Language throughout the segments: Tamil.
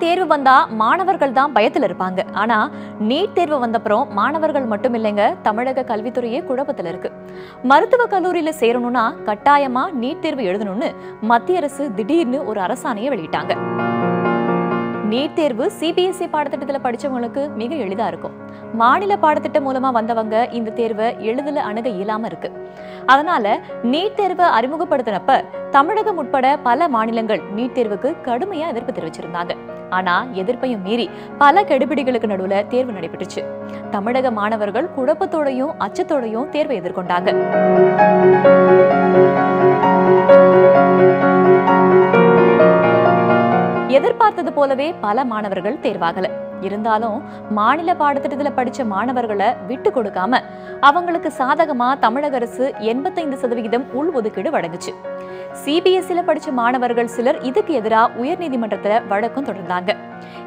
தேர்வு வந்தா மாணவர்கள் தான் பயத்துல இருப்பாங்க. ஆனா நீட் தேர்வு வந்தப்புறம் மாணவர்கள் மட்டும் இல்லைங்க, தமிழக கல்வித்துறையே குழப்பத்துல இருக்கு. மருத்துவ கல்லூரியில சேரணும்னா கட்டாயமா நீட் தேர்வு எழுதணும்னு மத்திய அரசு திடீர்னு ஒரு அரசாணையை வெளியிட்டாங்க. நீட் தேர்வு சிபிஎஸ்இ பாடத்திட்டத்துல படிச்சவங்களுக்கு மிக எளிதா இருக்கும். மாநில பாடத்திட்டம் மூலமா வந்தவங்க இந்த தேர்வை எளிதில் அணுக இயலாம இருக்கு. அதனால நீட் தேர்வை அறிமுகப்படுத்தினப்ப தமிழகம் உட்பட பல மாநிலங்கள் நீட் தேர்வுக்கு கடுமையா எதிர்ப்பு தெரிவிச்சிருந்தாங்க. ஆனா எதிர்ப்பையும் மீறி பல கெடுபிடிகளுக்கு நடுவுல தேர்வு நடைபெற்றுச்சு. தமிழக மாணவர்கள் குழப்பத்தோடையும் அச்சத்தோடையும் தேர்வை எதிர்கொண்டாங்க. எதிர்பார்த்தது போலவே பல மாணவர்கள் தேர்வாகல. இருந்தாலும் மாநில பாடத்திட்டத்துல படிச்ச மாணவர்களை விட்டு கொடுக்காம அவங்களுக்கு சாதகமா தமிழக அரசு 85% உள்ஒதுக்கீடு வழங்குச்சு. சிபிஎஸ்இல படிச்ச மாணவர்கள் சிலர் இதுக்கு எதிராக உயர்நீதிமன்றத்துல வழக்கம் தொடர்ந்தாங்க.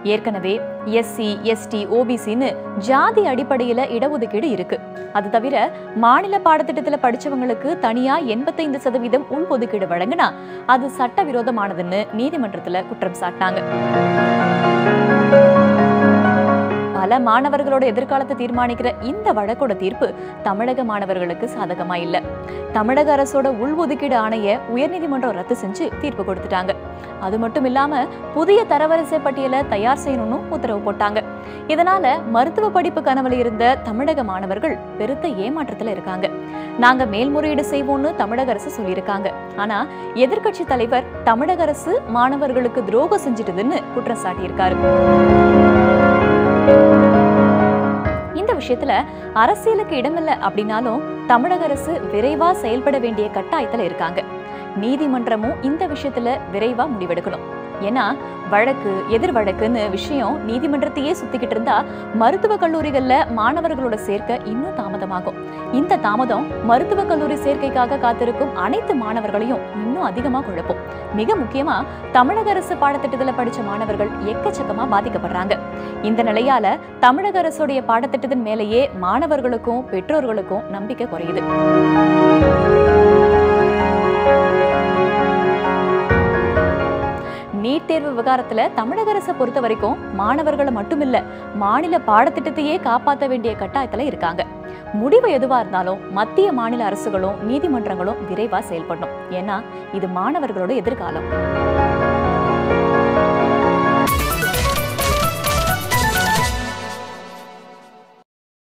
ஏற்கனவே எஸ்சி, எஸ்டி, ஓபிசின்னு ஜாதி அடிப்படையில இடஒதுக்கீடு இருக்கு. அது தவிர மாநில பாடத்திட்டத்துல படிச்சவங்களுக்கு தனியா 85% உள்ஒதுக்கீடு வழங்கினா அது சட்டவிரோதமானதுன்னு நீதிமன்றத்துல குற்றம் சாட்டினாங்க. பல மாணவர்களோட எதிர்காலத்தை தீர்மானிக்கிற இந்த வழக்கோட தீர்ப்பு தமிழக மாணவர்களுக்கு சாதகமா இல்ல. தமிழக அரசோட உள்ஒதுக்கீடு ஆணைய உயர்நீதிமன்றம் ரத்து செஞ்சு தீர்ப்பு கொடுத்துட்டாங்க. அது மட்டும் இல்லாம புதிய தரவரிசை பட்டியலை தயார் செய்யணும்னு உத்தரவு போட்டாங்க. இதனால மருத்துவ படிப்பு கனவுல இருந்த தமிழக மாணவர்கள் பெருத்த ஏமாற்றத்துல இருக்காங்க. நாங்க மேல்முறையீடு செய்வோம்னு தமிழக அரசு சொல்லியிருக்காங்க. ஆனா எதிர்க்கட்சி தலைவர் தமிழக அரசு மாணவர்களுக்கு துரோகம் செஞ்சிட்டதுன்னு குற்றம் சாட்டியிருக்காரு. இந்த விஷயத்துல அரசியலுக்கு இடமில்ல அப்படின்னாலும் தமிழக அரசு விரைவா செயல்பட வேண்டிய கட்டாயத்துல இருக்காங்க. நீதிமன்றமும் இந்த விஷயத்துல விரைவா முடிவெடுக்கணும். ஏன்னா வழக்கு எதிர் வழக்குன்னு விஷயம் நீதிமன்றத்தையே சுத்திக்கிட்டு இருந்தா மருத்துவ கல்லூரிகள்ல மாணவர்களோட சேர்க்கை இன்னும் தாமதமாகும். இந்த தாமதம் மருத்துவ கல்லூரி சேர்க்கைக்காக காத்திருக்கும் அனைத்து மாணவர்களையும் இன்னும் அதிகமா குழப்பம். மிக முக்கியமா தமிழக அரசு பாடத்திட்டத்துல படிச்ச மாணவர்கள் எக்கச்சக்கமா பாதிக்கப்படுறாங்க. இந்த நிலையால தமிழக அரசுடைய பாடத்திட்டத்தின் மேலேயே மாணவர்களுக்கும் பெற்றோர்களுக்கும் நம்பிக்கை குறையுது. நீட் தேர்வு விவகாரத்துல தமிழக அரசை பொறுத்த வரைக்கும் மாணவர்களை மட்டுமில்ல, மாநில பாடத்திட்டத்தையே காப்பாற்ற வேண்டிய கட்டாயத்துல இருக்காங்க. முடிவு எதுவா இருந்தாலும் மத்திய மாநில அரசுகளும் நீதிமன்றங்களும் விரைவா செயல்படணும். ஏன்னா இது மாணவர்களோட எதிர்காலம்.